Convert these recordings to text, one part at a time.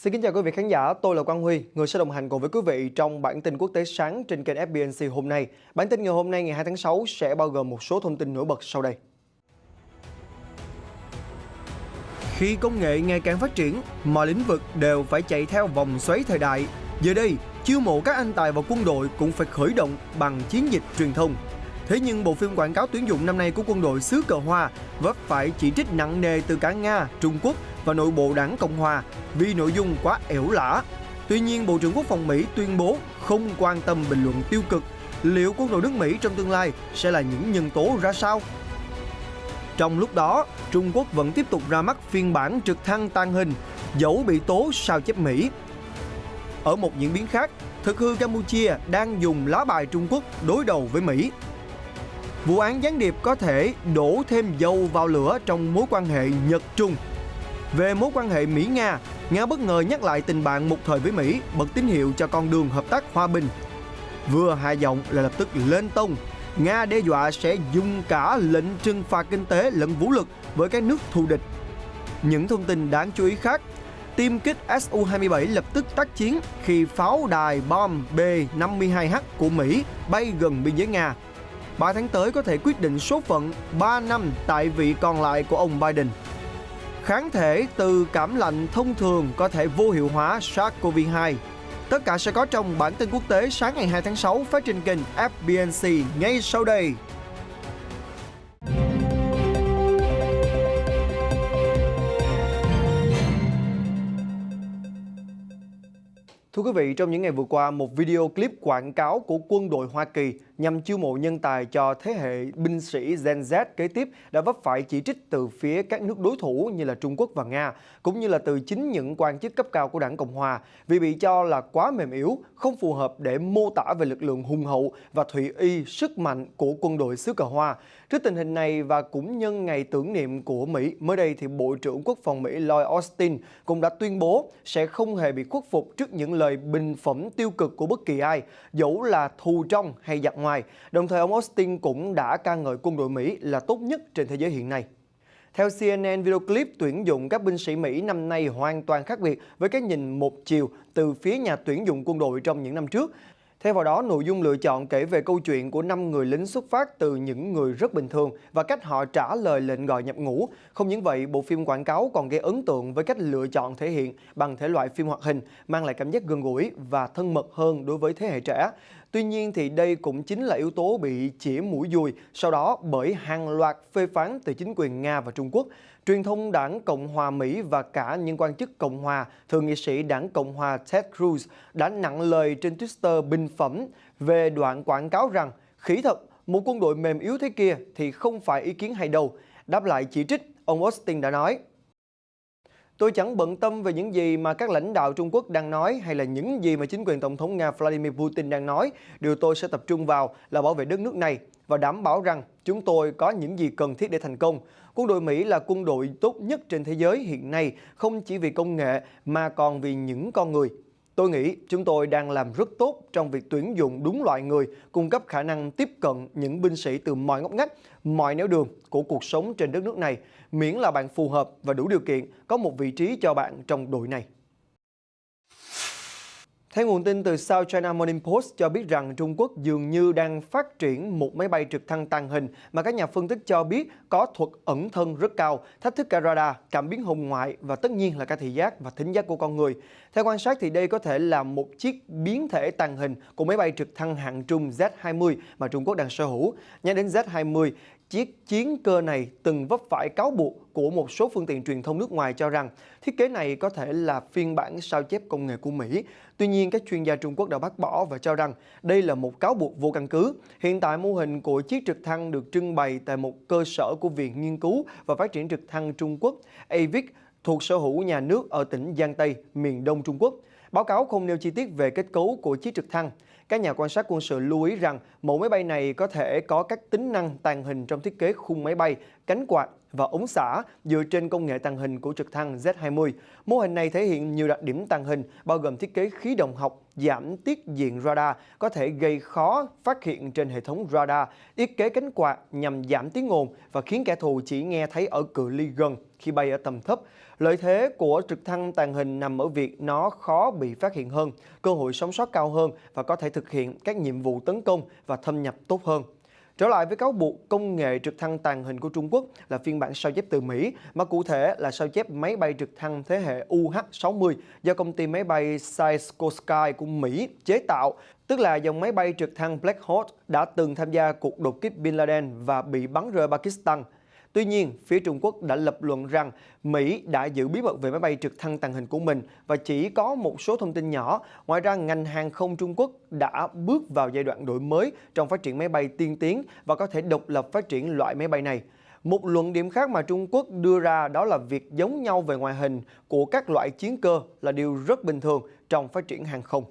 Xin kính chào quý vị khán giả, tôi là Quang Huy, người sẽ đồng hành cùng với quý vị trong bản tin quốc tế sáng trên kênh FBNC hôm nay. Bản tin ngày hôm nay ngày 2 tháng 6 sẽ bao gồm một số thông tin nổi bật sau đây. Khi công nghệ ngày càng phát triển, mọi lĩnh vực đều phải chạy theo vòng xoáy thời đại. Giờ đây, chiêu mộ các anh tài vào quân đội cũng phải khởi động bằng chiến dịch truyền thông. Thế nhưng bộ phim quảng cáo tuyển dụng năm nay của quân đội xứ Cờ Hoa vấp phải chỉ trích nặng nề từ cả Nga, Trung Quốc và nội bộ đảng Cộng Hòa vì nội dung quá ẻo lả. Tuy nhiên, Bộ trưởng Quốc phòng Mỹ tuyên bố không quan tâm bình luận tiêu cực. Liệu quân đội nước Mỹ trong tương lai sẽ là những nhân tố ra sao? Trong lúc đó, Trung Quốc vẫn tiếp tục ra mắt phiên bản trực thăng tàng hình, dẫu bị tố sao chép Mỹ. Ở một diễn biến khác, thực hư Campuchia đang dùng lá bài Trung Quốc đối đầu với Mỹ. Vụ án gián điệp có thể đổ thêm dầu vào lửa trong mối quan hệ Nhật-Trung. Về mối quan hệ Mỹ-Nga, Nga bất ngờ nhắc lại tình bạn một thời với Mỹ, bật tín hiệu cho con đường hợp tác hòa bình. Vừa hạ giọng là lập tức lên tông. Nga đe dọa sẽ dùng cả lệnh trừng phạt kinh tế lẫn vũ lực với các nước thù địch. Những thông tin đáng chú ý khác, tiêm kích Su-27 lập tức tác chiến khi pháo đài bom B-52H của Mỹ bay gần biên giới Nga. 3 tháng tới có thể quyết định số phận 3 năm tại vị còn lại của ông Biden. Kháng thể từ cảm lạnh thông thường có thể vô hiệu hóa SARS-CoV-2. Tất cả sẽ có trong bản tin quốc tế sáng ngày 2 tháng 6 phát trên kênh FBNC ngay sau đây. Thưa quý vị, trong những ngày vừa qua, một video clip quảng cáo của quân đội Hoa Kỳ nhằm chiêu mộ nhân tài cho thế hệ binh sĩ Gen Z kế tiếp đã vấp phải chỉ trích từ phía các nước đối thủ như là Trung Quốc và Nga, cũng như là từ chính những quan chức cấp cao của đảng Cộng Hòa vì bị cho là quá mềm yếu, không phù hợp để mô tả về lực lượng hùng hậu và thụy uy sức mạnh của quân đội xứ Cờ Hoa. Trước tình hình này và cũng nhân ngày tưởng niệm của Mỹ, mới đây thì Bộ trưởng Quốc phòng Mỹ Lloyd Austin cũng đã tuyên bố sẽ không hề bị khuất phục trước những lời bình phẩm tiêu cực của bất kỳ ai, dẫu là thù trong hay giặc ngoài. Đồng thời, ông Austin cũng đã ca ngợi quân đội Mỹ là tốt nhất trên thế giới hiện nay. Theo CNN, video clip tuyển dụng các binh sĩ Mỹ năm nay hoàn toàn khác biệt với cái nhìn một chiều từ phía nhà tuyển dụng quân đội trong những năm trước. Theo vào đó, nội dung lựa chọn kể về câu chuyện của 5 người lính xuất phát từ những người rất bình thường và cách họ trả lời lệnh gọi nhập ngũ. Không những vậy, bộ phim quảng cáo còn gây ấn tượng với cách lựa chọn thể hiện bằng thể loại phim hoạt hình, mang lại cảm giác gần gũi và thân mật hơn đối với thế hệ trẻ. Tuy nhiên thì đây cũng chính là yếu tố bị chĩa mũi dùi sau đó bởi hàng loạt phê phán từ chính quyền Nga và Trung Quốc. Truyền thông đảng Cộng hòa Mỹ và cả những quan chức Cộng hòa, thượng nghị sĩ đảng Cộng hòa Ted Cruz đã nặng lời trên Twitter bình phẩm về đoạn quảng cáo rằng khỉ thật, một quân đội mềm yếu thế kia thì không phải ý kiến hay đâu. Đáp lại chỉ trích, ông Austin đã nói: "Tôi chẳng bận tâm về những gì mà các lãnh đạo Trung Quốc đang nói hay là những gì mà chính quyền Tổng thống Nga Vladimir Putin đang nói. Điều tôi sẽ tập trung vào là bảo vệ đất nước này và đảm bảo rằng chúng tôi có những gì cần thiết để thành công. Quân đội Mỹ là quân đội tốt nhất trên thế giới hiện nay, không chỉ vì công nghệ mà còn vì những con người. Tôi nghĩ chúng tôi đang làm rất tốt trong việc tuyển dụng đúng loại người, cung cấp khả năng tiếp cận những binh sĩ từ mọi ngóc ngách, mọi nẻo đường của cuộc sống trên đất nước này, miễn là bạn phù hợp và đủ điều kiện có một vị trí cho bạn trong đội này." Theo nguồn tin từ South China Morning Post cho biết rằng Trung Quốc dường như đang phát triển một máy bay trực thăng tàng hình mà các nhà phân tích cho biết có thuật ẩn thân rất cao, thách thức cả radar, cảm biến hồng ngoại và tất nhiên là cả thị giác và thính giác của con người. Theo quan sát thì đây có thể là một chiếc biến thể tàng hình của máy bay trực thăng hạng trung Z-20 mà Trung Quốc đang sở hữu. Nhắc đến Z-20, chiếc chiến cơ này từng vấp phải cáo buộc của một số phương tiện truyền thông nước ngoài cho rằng thiết kế này có thể là phiên bản sao chép công nghệ của Mỹ. Tuy nhiên, các chuyên gia Trung Quốc đã bác bỏ và cho rằng đây là một cáo buộc vô căn cứ. Hiện tại, mô hình của chiếc trực thăng được trưng bày tại một cơ sở của Viện Nghiên cứu và Phát triển trực thăng Trung Quốc AVIC thuộc sở hữu nhà nước ở tỉnh Giang Tây, miền đông Trung Quốc. Báo cáo không nêu chi tiết về kết cấu của chiếc trực thăng. Các nhà quan sát quân sự lưu ý rằng mẫu máy bay này có thể có các tính năng tàng hình trong thiết kế khung máy bay, cánh quạt và ống xả dựa trên công nghệ tàng hình của trực thăng Z-20. Mô hình này thể hiện nhiều đặc điểm tàng hình, bao gồm thiết kế khí động học, giảm tiết diện radar, có thể gây khó phát hiện trên hệ thống radar, thiết kế cánh quạt nhằm giảm tiếng ồn và khiến kẻ thù chỉ nghe thấy ở cự ly gần khi bay ở tầm thấp. Lợi thế của trực thăng tàng hình nằm ở việc nó khó bị phát hiện hơn, cơ hội sống sót cao hơn và có thể thực hiện các nhiệm vụ tấn công và thâm nhập tốt hơn. Trở lại với cáo buộc công nghệ trực thăng tàng hình của Trung Quốc là phiên bản sao chép từ Mỹ, mà cụ thể là sao chép máy bay trực thăng thế hệ UH-60 do công ty máy bay Sikorsky của Mỹ chế tạo, tức là dòng máy bay trực thăng Black Hawk đã từng tham gia cuộc đột kích Bin Laden và bị bắn rơi Pakistan. Tuy nhiên, phía Trung Quốc đã lập luận rằng Mỹ đã giữ bí mật về máy bay trực thăng tàng hình của mình và chỉ có một số thông tin nhỏ. Ngoài ra, ngành hàng không Trung Quốc đã bước vào giai đoạn đổi mới trong phát triển máy bay tiên tiến và có thể độc lập phát triển loại máy bay này. Một luận điểm khác mà Trung Quốc đưa ra đó là việc giống nhau về ngoại hình của các loại chiến cơ là điều rất bình thường trong phát triển hàng không.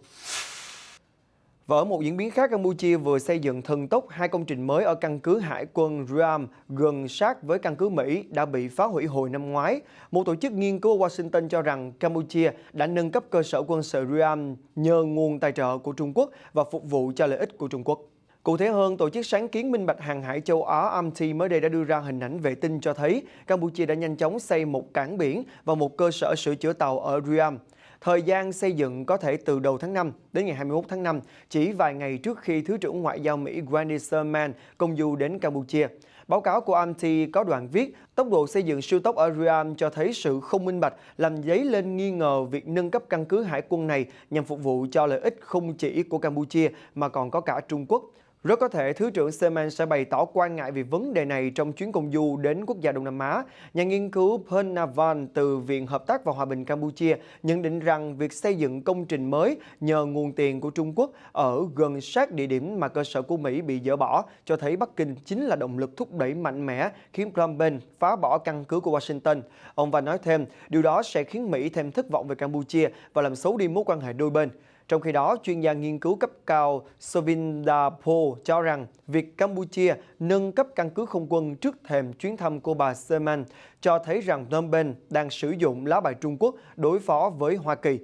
Và ở một diễn biến khác, Campuchia vừa xây dựng thần tốc 2 công trình mới ở căn cứ hải quân Ream gần sát với căn cứ Mỹ đã bị phá hủy hồi năm ngoái. Một tổ chức nghiên cứu ở Washington cho rằng Campuchia đã nâng cấp cơ sở quân sự Ream nhờ nguồn tài trợ của Trung Quốc và phục vụ cho lợi ích của Trung Quốc. Cụ thể hơn, tổ chức sáng kiến minh bạch hàng hải châu Á AMT mới đây đã đưa ra hình ảnh vệ tinh cho thấy Campuchia đã nhanh chóng xây một cảng biển và một cơ sở sửa chữa tàu ở Ream. Thời gian xây dựng có thể từ đầu tháng 5 đến ngày 21 tháng 5, chỉ vài ngày trước khi Thứ trưởng Ngoại giao Mỹ Wendy Sherman công du đến Campuchia. Báo cáo của AMT có đoạn viết, tốc độ xây dựng siêu tốc ở Ream cho thấy sự không minh bạch, làm dấy lên nghi ngờ việc nâng cấp căn cứ hải quân này nhằm phục vụ cho lợi ích không chỉ của Campuchia mà còn có cả Trung Quốc. Rất có thể Thứ trưởng Sherman sẽ bày tỏ quan ngại về vấn đề này trong chuyến công du đến quốc gia Đông Nam Á. Nhà nghiên cứu Pern Navan từ Viện Hợp tác và Hòa bình Campuchia nhận định rằng việc xây dựng công trình mới nhờ nguồn tiền của Trung Quốc ở gần sát địa điểm mà cơ sở của Mỹ bị dỡ bỏ cho thấy Bắc Kinh chính là động lực thúc đẩy mạnh mẽ khiến Phnom Penh phá bỏ căn cứ của Washington. Ông Van nói thêm, điều đó sẽ khiến Mỹ thêm thất vọng về Campuchia và làm xấu đi mối quan hệ đôi bên. Trong khi đó, chuyên gia nghiên cứu cấp cao Sovinda Po cho rằng việc Campuchia nâng cấp căn cứ không quân trước thềm chuyến thăm của bà Sherman cho thấy rằng Phnom Penh đang sử dụng lá bài Trung Quốc đối phó với Hoa Kỳ.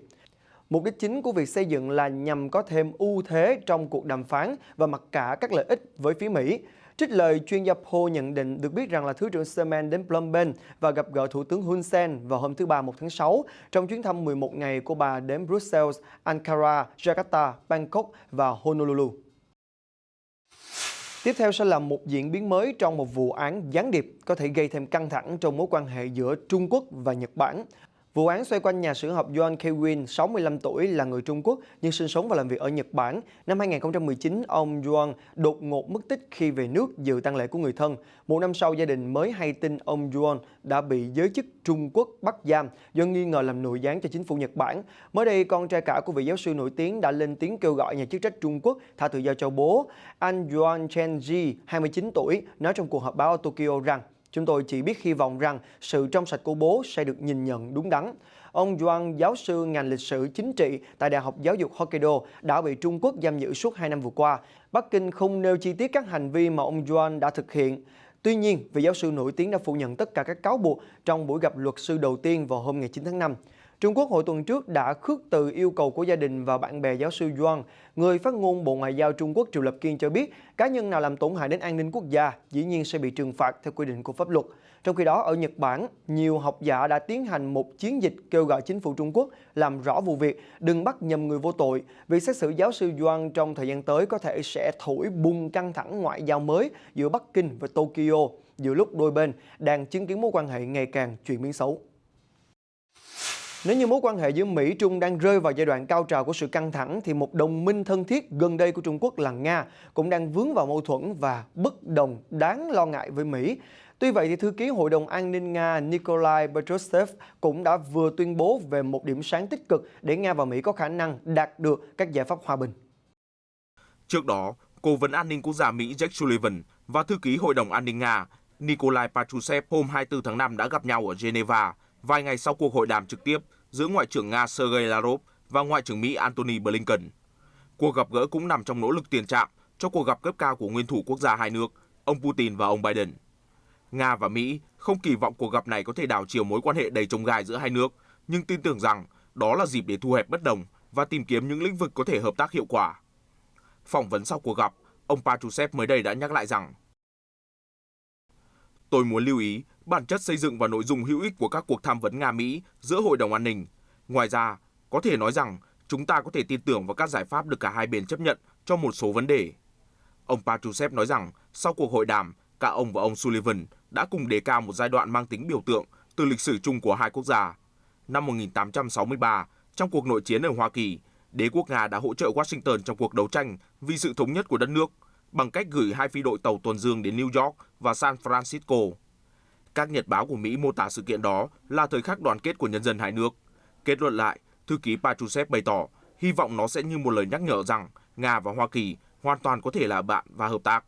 Mục đích chính của việc xây dựng là nhằm có thêm ưu thế trong cuộc đàm phán và mặc cả các lợi ích với phía Mỹ. Trích lời chuyên gia Po nhận định được biết rằng là Thứ trưởng Sherman đến Phnom Penh và gặp gỡ Thủ tướng Hun Sen vào hôm thứ Ba 1 tháng 6 trong chuyến thăm 11 ngày của bà đến Brussels, Ankara, Jakarta, Bangkok và Honolulu. Tiếp theo sẽ là một diễn biến mới trong một vụ án gián điệp có thể gây thêm căng thẳng trong mối quan hệ giữa Trung Quốc và Nhật Bản. Vụ án xoay quanh nhà sử học Yoon Kye-win, 65 tuổi, là người Trung Quốc nhưng sinh sống và làm việc ở Nhật Bản. Năm 2019, ông Yoon đột ngột mất tích khi về nước dự tang lễ của người thân. Một năm sau, gia đình mới hay tin ông Yoon đã bị giới chức Trung Quốc bắt giam do nghi ngờ làm nội gián cho chính phủ Nhật Bản. Mới đây, con trai cả của vị giáo sư nổi tiếng đã lên tiếng kêu gọi nhà chức trách Trung Quốc thả tự do cho bố. Anh Yoon Chen-ji, 29 tuổi, nói trong cuộc họp báo ở Tokyo rằng chúng tôi chỉ biết hy vọng rằng sự trong sạch của bố sẽ được nhìn nhận đúng đắn. Ông Yoon, giáo sư ngành lịch sử chính trị tại Đại học Giáo dục Hokkaido, đã bị Trung Quốc giam giữ suốt 2 năm vừa qua. Bắc Kinh không nêu chi tiết các hành vi mà ông Yoon đã thực hiện. Tuy nhiên, vị giáo sư nổi tiếng đã phủ nhận tất cả các cáo buộc trong buổi gặp luật sư đầu tiên vào hôm ngày 9 tháng 5. Trung Quốc hồi tuần trước đã khước từ yêu cầu của gia đình và bạn bè giáo sư Yoon. Người phát ngôn Bộ Ngoại giao Trung Quốc Triệu Lập Kiên cho biết cá nhân nào làm tổn hại đến an ninh quốc gia dĩ nhiên sẽ bị trừng phạt theo quy định của pháp luật. Trong khi đó, ở Nhật Bản, nhiều học giả đã tiến hành một chiến dịch kêu gọi chính phủ Trung Quốc làm rõ vụ việc, đừng bắt nhầm người vô tội. Việc xét xử giáo sư Yoon trong thời gian tới có thể sẽ thổi bùng căng thẳng ngoại giao mới giữa Bắc Kinh và Tokyo, giữa lúc đôi bên đang chứng kiến mối quan hệ ngày càng chuyển biến xấu. Nếu như mối quan hệ giữa Mỹ Trung đang rơi vào giai đoạn cao trào của sự căng thẳng, thì một đồng minh thân thiết gần đây của Trung Quốc là Nga cũng đang vướng vào mâu thuẫn và bất đồng đáng lo ngại với Mỹ. Tuy vậy, thì thư ký Hội đồng An ninh Nga Nikolai Patrushev cũng đã vừa tuyên bố về một điểm sáng tích cực để Nga và Mỹ có khả năng đạt được các giải pháp hòa bình. Trước đó, Cố vấn An ninh Quốc gia Mỹ Jake Sullivan và thư ký Hội đồng An ninh Nga Nikolai Patrushev hôm 24 tháng 5 đã gặp nhau ở Geneva vài ngày sau cuộc hội đàm trực tiếp giữa Ngoại trưởng Nga Sergei Lavrov và Ngoại trưởng Mỹ Antony Blinken. Cuộc gặp gỡ cũng nằm trong nỗ lực tiền trạm cho cuộc gặp cấp cao của nguyên thủ quốc gia hai nước, ông Putin và ông Biden. Nga và Mỹ không kỳ vọng cuộc gặp này có thể đảo chiều mối quan hệ đầy chông gai giữa hai nước, nhưng tin tưởng rằng đó là dịp để thu hẹp bất đồng và tìm kiếm những lĩnh vực có thể hợp tác hiệu quả. Phỏng vấn sau cuộc gặp, ông Patrushev mới đây đã nhắc lại rằng: "Tôi muốn lưu ý bản chất xây dựng và nội dung hữu ích của các cuộc tham vấn Nga-Mỹ giữa Hội đồng An ninh. Ngoài ra, có thể nói rằng chúng ta có thể tin tưởng vào các giải pháp được cả hai bên chấp nhận cho một số vấn đề." Ông Patrushev nói rằng sau cuộc hội đàm, cả ông và ông Sullivan đã cùng đề cao một giai đoạn mang tính biểu tượng từ lịch sử chung của hai quốc gia. Năm 1863, trong cuộc nội chiến ở Hoa Kỳ, đế quốc Nga đã hỗ trợ Washington trong cuộc đấu tranh vì sự thống nhất của đất nước bằng cách gửi hai phi đội tàu tuần dương đến New York và San Francisco. Các nhật báo của Mỹ mô tả sự kiện đó là thời khắc đoàn kết của nhân dân hai nước. Kết luận lại, thư ký Patrushev bày tỏ hy vọng nó sẽ như một lời nhắc nhở rằng Nga và Hoa Kỳ hoàn toàn có thể là bạn và hợp tác.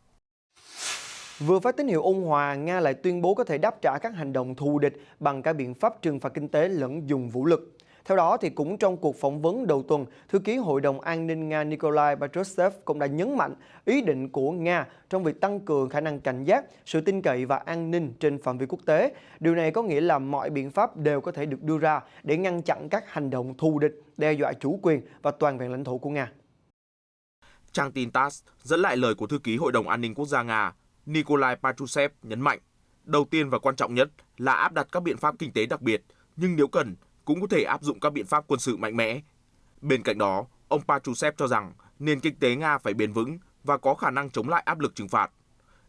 Vừa phát tín hiệu ôn hòa, Nga lại tuyên bố có thể đáp trả các hành động thù địch bằng cả biện pháp trừng phạt kinh tế lẫn dùng vũ lực. Theo đó, thì cũng trong cuộc phỏng vấn đầu tuần, thư ký Hội đồng An ninh Nga Nikolai Patrushev cũng đã nhấn mạnh ý định của Nga trong việc tăng cường khả năng cảnh giác, sự tin cậy và an ninh trên phạm vi quốc tế. Điều này có nghĩa là mọi biện pháp đều có thể được đưa ra để ngăn chặn các hành động thù địch, đe dọa chủ quyền và toàn vẹn lãnh thổ của Nga. Trang tin TASS dẫn lại lời của thư ký Hội đồng An ninh Quốc gia Nga Nikolai Patrushev nhấn mạnh, đầu tiên và quan trọng nhất là áp đặt các biện pháp kinh tế đặc biệt, nhưng nếu cần, cũng có thể áp dụng các biện pháp quân sự mạnh mẽ. Bên cạnh đó, ông Patrushev cho rằng nền kinh tế Nga phải bền vững và có khả năng chống lại áp lực trừng phạt.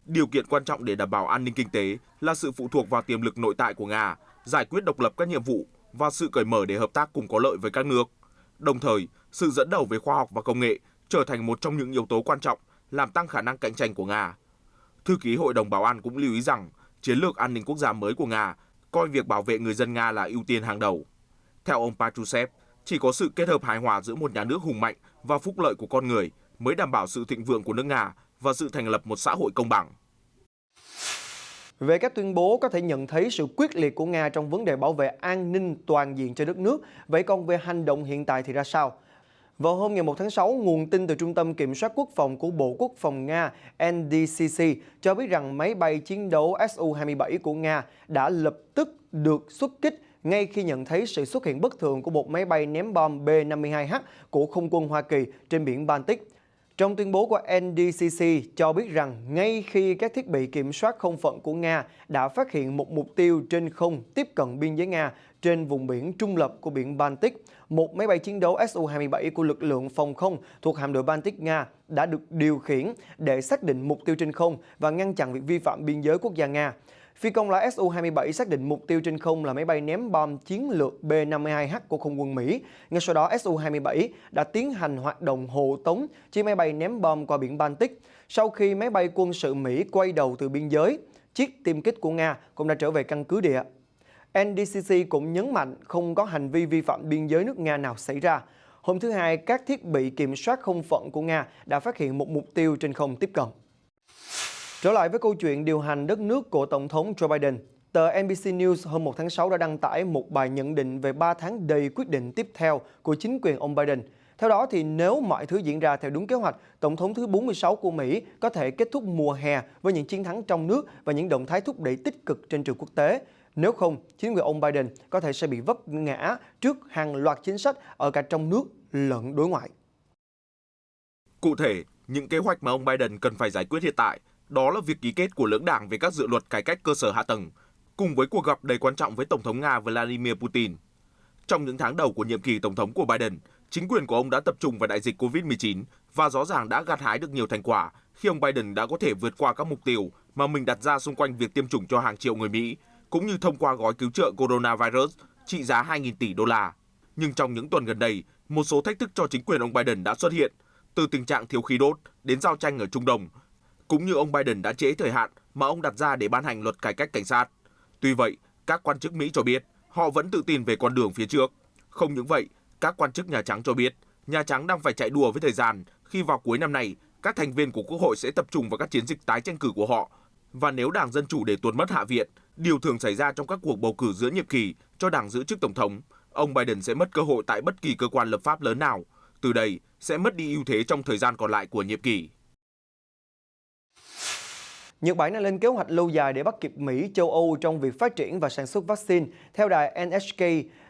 Điều kiện quan trọng để đảm bảo an ninh kinh tế là sự phụ thuộc vào tiềm lực nội tại của Nga, giải quyết độc lập các nhiệm vụ và sự cởi mở để hợp tác cùng có lợi với các nước. Đồng thời, sự dẫn đầu về khoa học và công nghệ trở thành một trong những yếu tố quan trọng làm tăng khả năng cạnh tranh của Nga. Thư ký Hội đồng Bảo an cũng lưu ý rằng chiến lược an ninh quốc gia mới của Nga coi việc bảo vệ người dân Nga là ưu tiên hàng đầu. Theo ông Patrushev, chỉ có sự kết hợp hài hòa giữa một nhà nước hùng mạnh và phúc lợi của con người mới đảm bảo sự thịnh vượng của nước Nga và sự thành lập một xã hội công bằng. Về các tuyên bố có thể nhận thấy sự quyết liệt của Nga trong vấn đề bảo vệ an ninh toàn diện cho đất nước, vậy còn về hành động hiện tại thì ra sao? Vào hôm ngày 1 tháng 6, nguồn tin từ Trung tâm Kiểm soát Quốc phòng của Bộ Quốc phòng Nga NDCC cho biết rằng máy bay chiến đấu Su-27 của Nga đã lập tức được xuất kích ngay khi nhận thấy sự xuất hiện bất thường của một máy bay ném bom B-52H của Không quân Hoa Kỳ trên biển Baltic. Trong tuyên bố của NDCC cho biết rằng ngay khi các thiết bị kiểm soát không phận của Nga đã phát hiện một mục tiêu trên không tiếp cận biên giới Nga trên vùng biển trung lập của biển Baltic, một máy bay chiến đấu Su-27 của lực lượng phòng không thuộc hạm đội Baltic Nga đã được điều khiển để xác định mục tiêu trên không và ngăn chặn việc vi phạm biên giới quốc gia Nga. Phi công lái Su-27 xác định mục tiêu trên không là máy bay ném bom chiến lược B-52H của Không quân Mỹ. Ngay sau đó, Su-27 đã tiến hành hoạt động hộ tống chiếc máy bay ném bom qua biển Baltic. Sau khi máy bay quân sự Mỹ quay đầu từ biên giới, chiếc tiêm kích của Nga cũng đã trở về căn cứ địa. NDCC cũng nhấn mạnh không có hành vi vi phạm biên giới nước Nga nào xảy ra. Hôm thứ Hai, các thiết bị kiểm soát không phận của Nga đã phát hiện một mục tiêu trên không tiếp cận. Trở lại với câu chuyện điều hành đất nước của Tổng thống Joe Biden, tờ NBC News hôm 1 tháng 6 đã đăng tải một bài nhận định về 3 tháng đầy quyết định tiếp theo của chính quyền ông Biden. Theo đó, thì nếu mọi thứ diễn ra theo đúng kế hoạch, Tổng thống thứ 46 của Mỹ có thể kết thúc mùa hè với những chiến thắng trong nước và những động thái thúc đẩy tích cực trên trường quốc tế. Nếu không, chính quyền ông Biden có thể sẽ bị vấp ngã trước hàng loạt chính sách ở cả trong nước lẫn đối ngoại. Cụ thể, những kế hoạch mà ông Biden cần phải giải quyết hiện tại đó là việc ký kết của lưỡng đảng về các dự luật cải cách cơ sở hạ tầng, cùng với cuộc gặp đầy quan trọng với Tổng thống Nga Vladimir Putin. Trong những tháng đầu của nhiệm kỳ Tổng thống của Biden, chính quyền của ông đã tập trung vào đại dịch COVID-19 và rõ ràng đã gặt hái được nhiều thành quả khi ông Biden đã có thể vượt qua các mục tiêu mà mình đặt ra xung quanh việc tiêm chủng cho hàng triệu người Mỹ, cũng như thông qua gói cứu trợ coronavirus trị giá 2.000 tỷ đô la. Nhưng trong những tuần gần đây, một số thách thức cho chính quyền ông Biden đã xuất hiện, từ tình trạng thiếu khí đốt đến giao tranh ở Trung Đông, cũng như ông Biden đã trễ thời hạn mà ông đặt ra để ban hành luật cải cách cảnh sát. Tuy vậy, các quan chức Mỹ cho biết họ vẫn tự tin về con đường phía trước. Không những vậy, các quan chức Nhà Trắng cho biết Nhà Trắng đang phải chạy đua với thời gian khi vào cuối năm nay, các thành viên của Quốc hội sẽ tập trung vào các chiến dịch tái tranh cử của họ. Và nếu Đảng Dân Chủ để tuột mất Hạ viện, điều thường xảy ra trong các cuộc bầu cử giữa nhiệm kỳ cho Đảng giữ chức Tổng thống, ông Biden sẽ mất cơ hội tại bất kỳ cơ quan lập pháp lớn nào, Từ đây sẽ mất đi ưu thế trong thời gian còn lại của nhiệm kỳ. Nhật Bản đang lên kế hoạch lâu dài để bắt kịp Mỹ, châu Âu trong việc phát triển và sản xuất vaccine. Theo đài NHK,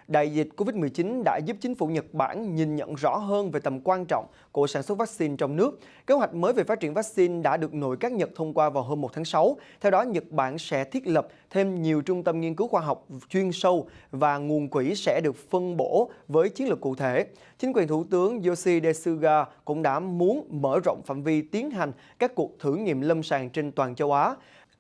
đại dịch Covid-19 đã giúp chính phủ Nhật Bản nhìn nhận rõ hơn về tầm quan trọng của sản xuất vaccine trong nước. Kế hoạch mới về phát triển vaccine đã được nội các Nhật thông qua vào hôm 1 tháng 6. Theo đó, Nhật Bản sẽ thiết lập thêm nhiều trung tâm nghiên cứu khoa học chuyên sâu và nguồn quỹ sẽ được phân bổ với chiến lược cụ thể. Chính quyền Thủ tướng Yoshihide Suga cũng đã muốn mở rộng phạm vi tiến hành các cuộc thử nghiệm lâm sàng trên toàn châu Á.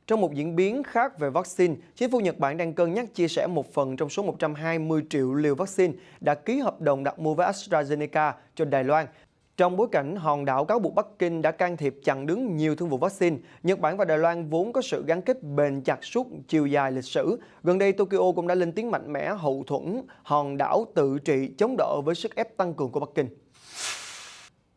Trong một diễn biến khác về vaccine, chính phủ Nhật Bản đang cân nhắc chia sẻ một phần trong số 120 triệu liều vaccine đã ký hợp đồng đặt mua với AstraZeneca cho Đài Loan. Trong bối cảnh hòn đảo cáo buộc Bắc Kinh đã can thiệp chặn đứng nhiều thương vụ vaccine, Nhật Bản và Đài Loan vốn có sự gắn kết bền chặt suốt chiều dài lịch sử. Gần đây, Tokyo cũng đã lên tiếng mạnh mẽ hậu thuẫn hòn đảo tự trị chống đỡ với sức ép tăng cường của Bắc Kinh.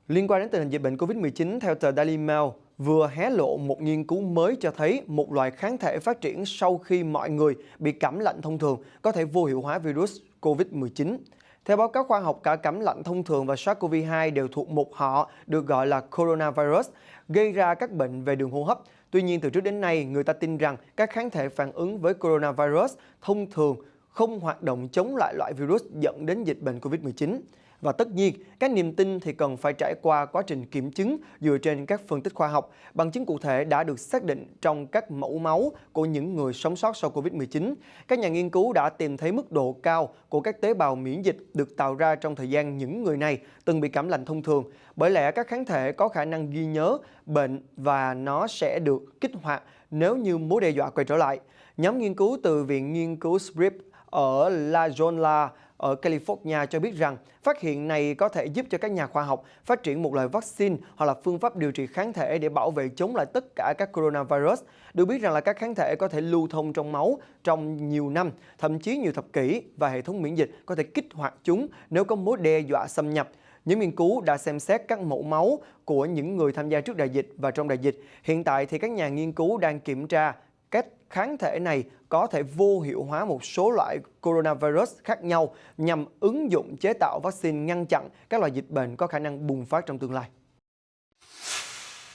Liên quan đến tình hình dịch bệnh Covid-19, theo tờ Daily Mail, vừa hé lộ một nghiên cứu mới cho thấy một loại kháng thể phát triển sau khi mọi người bị cảm lạnh thông thường có thể vô hiệu hóa virus Covid-19. Theo báo cáo khoa học, cả cảm lạnh thông thường và SARS-CoV-2 đều thuộc một họ được gọi là coronavirus, gây ra các bệnh về đường hô hấp. Tuy nhiên, từ trước đến nay, người ta tin rằng các kháng thể phản ứng với coronavirus thông thường không hoạt động chống lại loại virus dẫn đến dịch bệnh Covid-19. Và tất nhiên, các niềm tin thì cần phải trải qua quá trình kiểm chứng dựa trên các phân tích khoa học. Bằng chứng cụ thể đã được xác định trong các mẫu máu của những người sống sót sau Covid-19. Các nhà nghiên cứu đã tìm thấy mức độ cao của các tế bào miễn dịch được tạo ra trong thời gian những người này từng bị cảm lạnh thông thường. Bởi lẽ các kháng thể có khả năng ghi nhớ bệnh và nó sẽ được kích hoạt nếu như mối đe dọa quay trở lại. Nhóm nghiên cứu từ Viện Nghiên cứu Scripps ở La Jolla ở California cho biết rằng phát hiện này có thể giúp cho các nhà khoa học phát triển một loại vaccine hoặc là phương pháp điều trị kháng thể để bảo vệ chống lại tất cả các coronavirus. Được biết rằng là các kháng thể có thể lưu thông trong máu trong nhiều năm, thậm chí nhiều thập kỷ, và hệ thống miễn dịch có thể kích hoạt chúng nếu có mối đe dọa xâm nhập. Những nghiên cứu đã xem xét các mẫu máu của những người tham gia trước đại dịch và trong đại dịch. Hiện tại thì các nhà nghiên cứu đang kiểm tra các kháng thể này có thể vô hiệu hóa một số loại coronavirus khác nhau nhằm ứng dụng chế tạo vaccine ngăn chặn các loại dịch bệnh có khả năng bùng phát trong tương lai.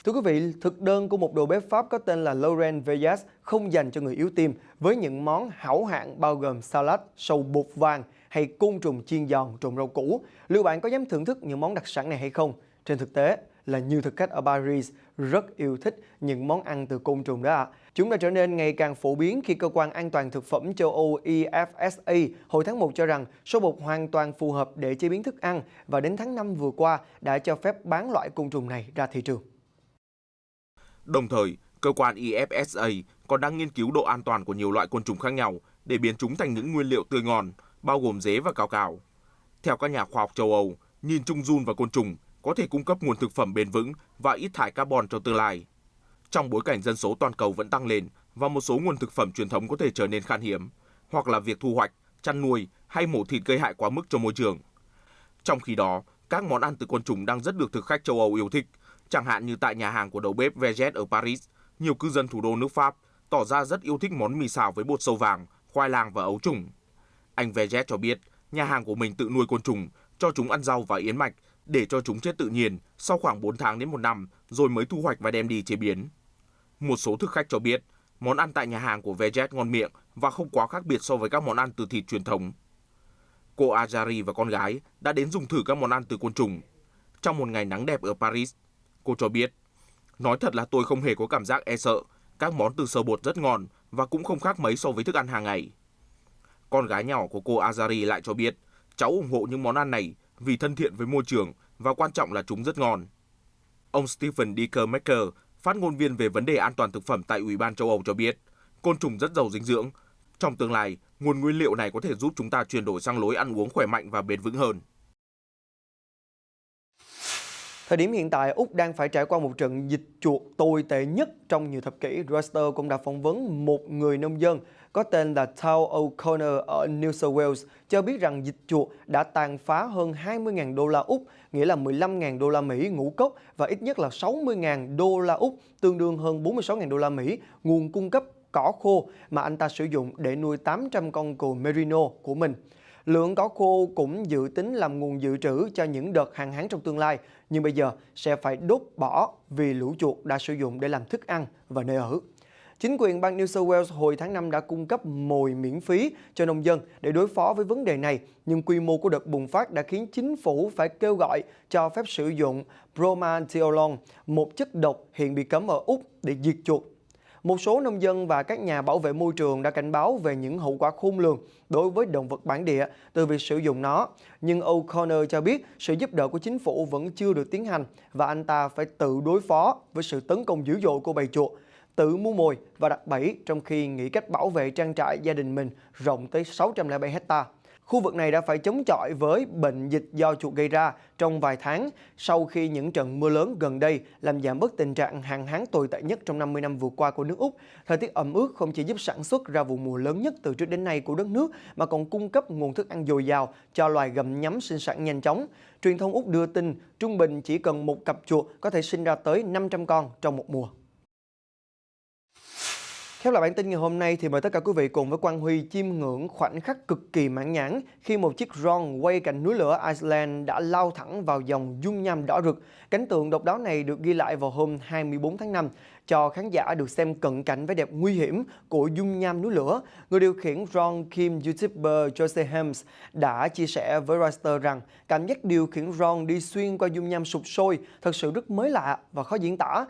Thưa quý vị, thực đơn của một đầu bếp Pháp có tên là Laurent Veillat không dành cho người yếu tim, với những món hảo hạng bao gồm salad, sầu bột vàng hay côn trùng chiên giòn trộn rau củ. Liệu bạn có dám thưởng thức những món đặc sản này hay không? Trên thực tế là nhiều thực khách ở Paris rất yêu thích những món ăn từ côn trùng đó ạ. Chúng đã trở nên ngày càng phổ biến khi Cơ quan An toàn Thực phẩm châu Âu EFSA hồi tháng 1 cho rằng số bột hoàn toàn phù hợp để chế biến thức ăn, và đến tháng 5 vừa qua đã cho phép bán loại côn trùng này ra thị trường. Đồng thời, cơ quan EFSA còn đang nghiên cứu độ an toàn của nhiều loại côn trùng khác nhau để biến chúng thành những nguyên liệu tươi ngon, bao gồm dế và cao cào. Theo các nhà khoa học châu Âu, nhìn chung giun và côn trùng có thể cung cấp nguồn thực phẩm bền vững và ít thải carbon trong tương lai. Trong bối cảnh dân số toàn cầu vẫn tăng lên và một số nguồn thực phẩm truyền thống có thể trở nên khan hiếm, hoặc là việc thu hoạch, chăn nuôi hay mổ thịt gây hại quá mức cho môi trường. Trong khi đó, các món ăn từ côn trùng đang rất được thực khách châu Âu yêu thích, chẳng hạn như tại nhà hàng của đầu bếp Veget ở Paris, nhiều cư dân thủ đô nước Pháp tỏ ra rất yêu thích món mì xào với bột sâu vàng, khoai lang và ấu trùng. Anh Veget cho biết, nhà hàng của mình tự nuôi côn trùng, cho chúng ăn rau và yến mạch để cho chúng chết tự nhiên sau khoảng 4 tháng đến 1 năm rồi mới thu hoạch và đem đi chế biến. Một số thực khách cho biết, món ăn tại nhà hàng của Veget ngon miệng và không quá khác biệt so với các món ăn từ thịt truyền thống. Cô Ajari và con gái đã đến dùng thử các món ăn từ côn trùng. Trong một ngày nắng đẹp ở Paris, cô cho biết, nói thật là tôi không hề có cảm giác e sợ, các món từ sơ bột rất ngon và cũng không khác mấy so với thức ăn hàng ngày. Con gái nhỏ của cô Ajari lại cho biết, cháu ủng hộ những món ăn này vì thân thiện với môi trường và quan trọng là chúng rất ngon. Ông Stephen Dickermaker, phát ngôn viên về vấn đề an toàn thực phẩm tại Ủy ban châu Âu cho biết, côn trùng rất giàu dinh dưỡng. Trong tương lai, nguồn nguyên liệu này có thể giúp chúng ta chuyển đổi sang lối ăn uống khỏe mạnh và bền vững hơn. Thời điểm hiện tại, Úc đang phải trải qua một trận dịch chuột tồi tệ nhất trong nhiều thập kỷ. Reuters cũng đã phỏng vấn một người nông dân có tên là Tal O'Connor ở New South Wales cho biết rằng dịch chuột đã tàn phá hơn 20.000 đô la Úc, nghĩa là 15.000 đô la Mỹ ngũ cốc, và ít nhất là 60.000 đô la Úc, tương đương hơn 46.000 đô la Mỹ, nguồn cung cấp cỏ khô mà anh ta sử dụng để nuôi 800 con cừu merino của mình. Lượng cỏ khô cũng dự tính làm nguồn dự trữ cho những đợt hạn hán trong tương lai, nhưng bây giờ sẽ phải đốt bỏ vì lũ chuột đã sử dụng để làm thức ăn và nơi ở. Chính quyền bang New South Wales hồi tháng 5 đã cung cấp mồi miễn phí cho nông dân để đối phó với vấn đề này, nhưng quy mô của đợt bùng phát đã khiến chính phủ phải kêu gọi cho phép sử dụng bromotilon, một chất độc hiện bị cấm ở Úc, để diệt chuột. Một số nông dân và các nhà bảo vệ môi trường đã cảnh báo về những hậu quả khôn lường đối với động vật bản địa từ việc sử dụng nó. Nhưng O'Connor cho biết sự giúp đỡ của chính phủ vẫn chưa được tiến hành và anh ta phải tự đối phó với sự tấn công dữ dội của bầy chuột, tự mua mồi và đặt bẫy trong khi nghĩ cách bảo vệ trang trại gia đình mình rộng tới 607 hectare. Khu vực này đã phải chống chọi với bệnh dịch do chuột gây ra trong vài tháng sau khi những trận mưa lớn gần đây làm giảm bớt tình trạng hạn hán tồi tệ nhất trong 50 năm vừa qua của nước Úc. Thời tiết ẩm ướt không chỉ giúp sản xuất ra vụ mùa lớn nhất từ trước đến nay của đất nước mà còn cung cấp nguồn thức ăn dồi dào cho loài gặm nhấm sinh sản nhanh chóng. Truyền thông Úc đưa tin trung bình chỉ cần một cặp chuột có thể sinh ra tới 500 con trong một mùa. Khép lại bản tin ngày hôm nay thì mời tất cả quý vị cùng với Quang Huy chiêm ngưỡng khoảnh khắc cực kỳ mãn nhãn khi một chiếc drone quay cạnh núi lửa Iceland đã lao thẳng vào dòng dung nham đỏ rực. Cảnh tượng độc đáo này được ghi lại vào hôm 24 tháng 5 cho khán giả được xem cận cảnh vẻ đẹp nguy hiểm của dung nham núi lửa. Người điều khiển drone kiêm YouTuber Jose Helms đã chia sẻ với Reuters rằng cảm giác điều khiển drone đi xuyên qua dung nham sụp sôi thật sự rất mới lạ và khó diễn tả.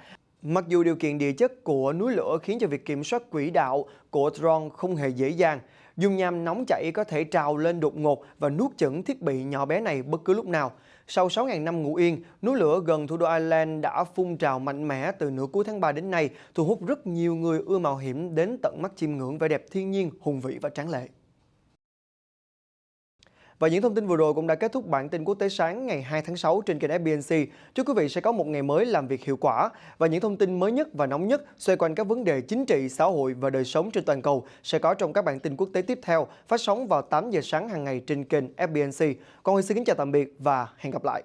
Mặc dù điều kiện địa chất của núi lửa khiến cho việc kiểm soát quỹ đạo của drone không hề dễ dàng, dung nham nóng chảy có thể trào lên đột ngột và nuốt chửng thiết bị nhỏ bé này bất cứ lúc nào. Sau 6.000 năm ngủ yên, núi lửa gần thủ đô Ireland đã phun trào mạnh mẽ từ nửa cuối tháng 3 đến nay, thu hút rất nhiều người ưa mạo hiểm đến tận mắt chiêm ngưỡng vẻ đẹp thiên nhiên hùng vĩ và tráng lệ. Và những thông tin vừa rồi cũng đã kết thúc bản tin quốc tế sáng ngày 2 tháng 6 trên kênh FBNC. Chúc quý vị sẽ có một ngày mới làm việc hiệu quả. Và những thông tin mới nhất và nóng nhất xoay quanh các vấn đề chính trị, xã hội và đời sống trên toàn cầu sẽ có trong các bản tin quốc tế tiếp theo, phát sóng vào 8 giờ sáng hàng ngày trên kênh FBNC. Còn Huy xin kính chào tạm biệt và hẹn gặp lại.